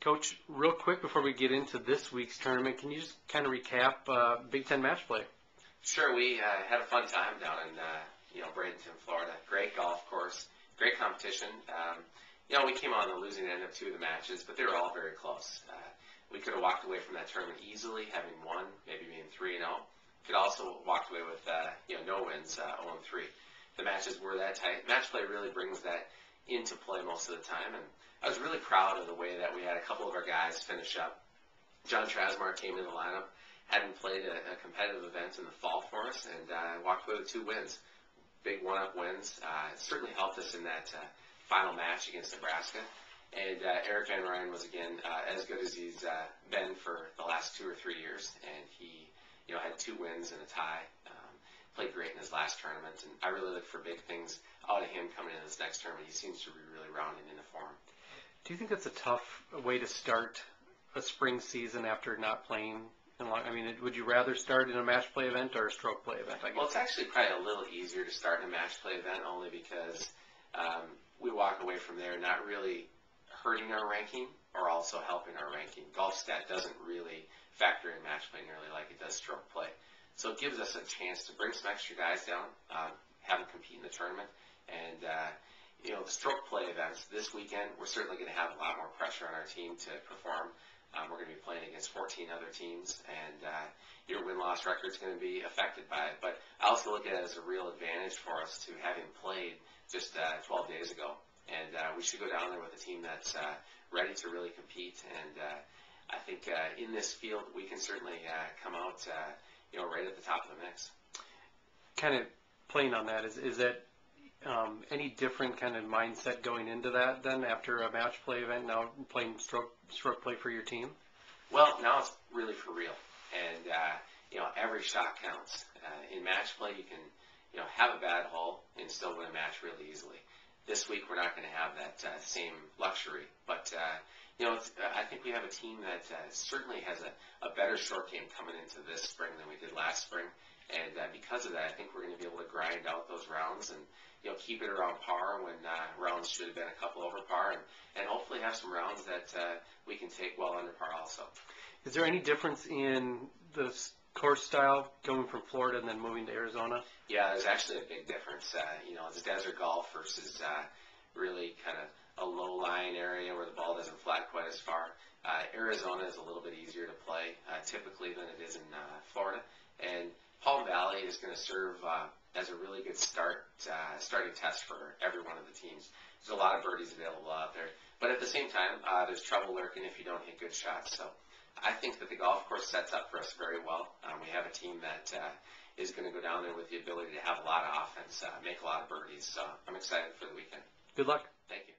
Coach, real quick before we get into this week's tournament, can you just kind of recap Big Ten match play? Sure, we had a fun time down in Bradenton, Florida. Great golf course, great competition. We came on the losing end of two of the matches, but they were all very close. We could have walked away from that tournament easily, having won, maybe being 3-0. Could also walked away with no wins, 0-3. The matches were that tight. Match play really brings that into play most of the time, and I was really proud of the way that we had a couple of our guys finish up. John Trasmar came in the lineup, hadn't played a competitive event in the fall for us, and walked away with 2 wins. Big one-up wins. It certainly helped us in that final match against Nebraska. And Eric Van Ryn was, again, as good as he's been for the last 2 or 3 years, and he had 2 wins and a tie. Played great in his last tournament, and I really look for big things out of him coming into this next tournament. He seems to be really rounding into form. Do you think that's a tough way to start a spring season after not playing? Would you rather start in a match play event or a stroke play event, I guess? Well, it's actually probably a little easier to start in a match play event only because we walk away from there not really hurting our ranking or also helping our ranking. Golf stat doesn't really factor in match play nearly like it does stroke play. So it gives us a chance to bring some extra guys down, have them compete in the tournament. And, the stroke play events this weekend, we're certainly going to have a lot more pressure on our team to perform. We're going to be playing against 14 other teams, and your win-loss record is going to be affected by it. But I also look at it as a real advantage for us to having played just 12 days ago. And we should go down there with a team that's ready to really compete. And I think in this field, we can certainly come out right at the top of the mix. Kind of playing on that, is that any different kind of mindset going into that then after a match play event, now playing stroke play for your team? Well, now it's really for real. And, every shot counts. In match play, you can, have a bad hole and still win a match really easily. This week, we're not going to have that same luxury. But, I think we have a team that certainly has a better short game coming into this spring than we did last spring. And because of that, I think we're going to be able to grind out those rounds and, keep it around par when rounds should have been a couple over par, and hopefully have some rounds that we can take well under par also. Is there any difference in the course style going from Florida and then moving to Arizona? Yeah, there's actually a big difference. It's desert golf versus really kind of a low-lying area where the ball doesn't fly quite as far. Arizona is a little bit easier to play typically than it is in Florida. And Palm Valley is going to serve as a really good starting test for every one of the teams. There's a lot of birdies available out there. But at the same time, there's trouble lurking if you don't hit good shots. So I think that the golf course sets up for us very well. We have a team that is going to go down there with the ability to have a lot of offense, make a lot of birdies. So I'm excited for the weekend. Good luck. Thank you.